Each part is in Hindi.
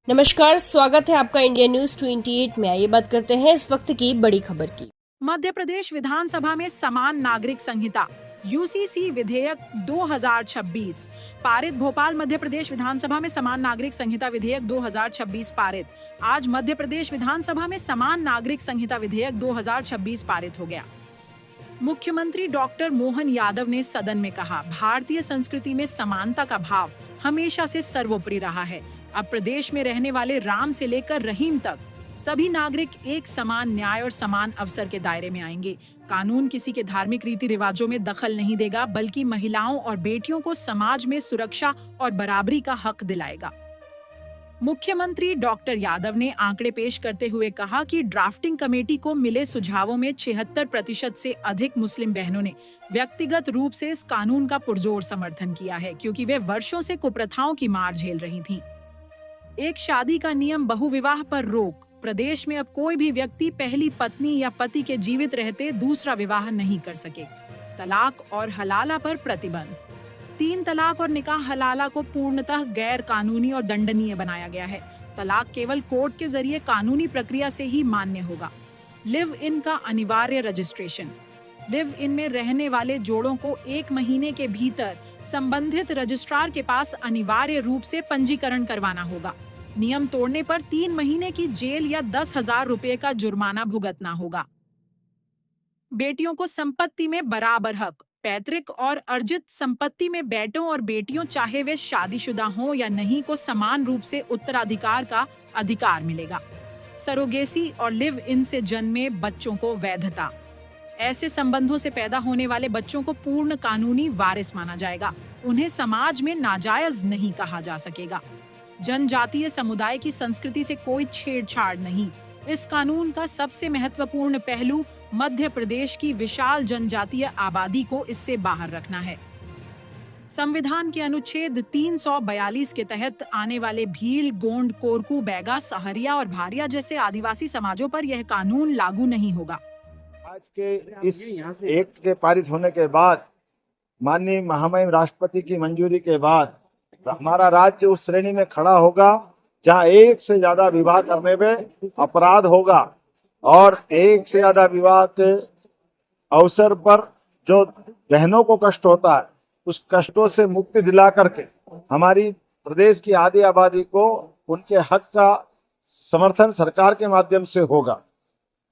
नमस्कार, स्वागत है आपका इंडिया न्यूज 28 में। आइए बात करते हैं इस वक्त की बड़ी खबर की। मध्य प्रदेश विधानसभा में समान नागरिक संहिता यूसीसी विधेयक 2026 पारित। भोपाल मध्य प्रदेश विधानसभा में समान नागरिक संहिता विधेयक 2026 पारित। आज मध्य प्रदेश विधानसभा में समान नागरिक संहिता विधेयक 2026 पारित हो गया। मुख्यमंत्री डॉक्टर मोहन यादव ने सदन में कहा, भारतीय संस्कृति में समानता का भाव हमेशा से सर्वोपरि रहा है। अब प्रदेश में रहने वाले राम से लेकर रहीम तक सभी नागरिक एक समान न्याय और समान अवसर के दायरे में आएंगे। कानून किसी के धार्मिक रीति रिवाजों में दखल नहीं देगा, बल्कि महिलाओं और बेटियों को समाज में सुरक्षा और बराबरी का हक दिलाएगा। मुख्यमंत्री डॉक्टर यादव ने आंकड़े पेश करते हुए कहा कि ड्राफ्टिंग कमेटी को मिले सुझावों में 76% से अधिक मुस्लिम बहनों ने व्यक्तिगत रूप से इस कानून का पुरजोर समर्थन किया है, क्योंकि वे वर्षों से कुप्रथाओं की मार झेल रही थीं। एक शादी का नियम, बहुविवाह पर रोक। प्रदेश में अब कोई भी व्यक्ति पहली पत्नी या पति के जीवित रहते दूसरा विवाह नहीं कर सके। तलाक और हलाला पर प्रतिबंध। 3 तलाक और निकाह हलाला को पूर्णतः गैर कानूनी और दंडनीय बनाया गया है। तलाक केवल कोर्ट के जरिए कानूनी प्रक्रिया से ही मान्य होगा। लिव इन का अनिवार्य रजिस्ट्रेशन। लिव इन में रहने वाले जोड़ों को 1 महीने के भीतर संबंधित रजिस्ट्रार के पास अनिवार्य रूप से पंजीकरण करवाना होगा। नियम तोड़ने पर 3 महीने की जेल या 10,000 रुपए का जुर्माना भुगतना होगा। बेटियों को संपत्ति में बराबर हक। पैतृक और अर्जित संपत्ति में बेटों और बेटियों, चाहे वे शादीशुदा हों या नहीं, को समान रूप से उत्तराधिकार का अधिकार मिलेगा। सरोगेसी और लिव इन से जन्मे बच्चों को वैधता। ऐसे संबंधों से पैदा होने वाले बच्चों को पूर्ण कानूनी वारिस माना जाएगा। उन्हें समाज में नाजायज नहीं कहा जा सकेगा। जनजातीय समुदाय की संस्कृति से कोई छेड़छाड़ नहीं। इस कानून का सबसे महत्वपूर्ण पहलू मध्य प्रदेश की विशाल जनजातीय आबादी को इससे बाहर रखना है। संविधान के अनुच्छेद 342 के तहत आने वाले भील, गोंड, कोरकू, बैगा, सहरिया और भारिया जैसे आदिवासी समाजों पर यह कानून लागू नहीं होगा। आज के इस एक्ट के पारित होने के बाद, माननीय महामहिम राष्ट्रपति की मंजूरी के बाद, हमारा राज्य उस श्रेणी में खड़ा होगा जहां एक से ज्यादा विवाह करने में अपराध होगा, और एक से ज्यादा विवाह के अवसर पर जो बहनों को कष्ट होता है, उस कष्टों से मुक्ति दिला करके हमारी प्रदेश की आधी आबादी को उनके हक का समर्थन सरकार के माध्यम से होगा।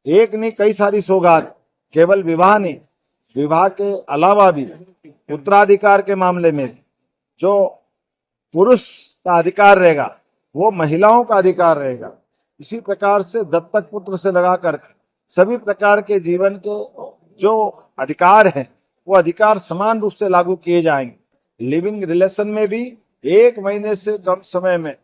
एक नहीं, कई सारी सौगात, केवल विवाह नहीं, विवाह के अलावा भी उत्तराधिकार के मामले में जो पुरुष का अधिकार रहेगा वो महिलाओं का अधिकार रहेगा। इसी प्रकार से दत्तक पुत्र से लगा कर सभी प्रकार के जीवन के जो अधिकार हैं वो अधिकार समान रूप से लागू किए जाएंगे। लिविंग रिलेशन में भी 1 महीने से कम समय में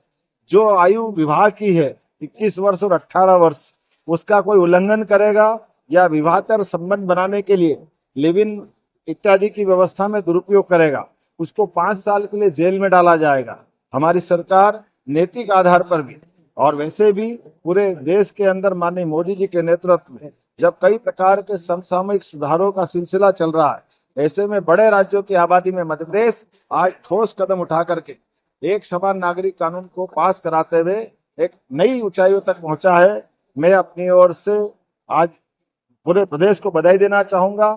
जो आयु विवाह की है 21 वर्ष और 18 वर्ष, उसका कोई उल्लंघन करेगा या विवाहतर संबंध बनाने के लिए लिव इन इत्यादि की व्यवस्था में दुरुपयोग करेगा, उसको 5 साल के लिए जेल में डाला जाएगा। हमारी सरकार नैतिक आधार पर भी और वैसे भी पूरे देश के अंदर माननीय मोदी जी के नेतृत्व में जब कई प्रकार के समसामयिक सुधारों का सिलसिला चल रहा है, ऐसे में बड़े राज्यों की आबादी में मध्य प्रदेश आज ठोस कदम उठा करके एक समान नागरिक कानून को पास कराते हुए एक नई ऊंचाइयों तक पहुंचा है। मैं अपनी ओर से आज पूरे प्रदेश को बधाई देना चाहूंगा।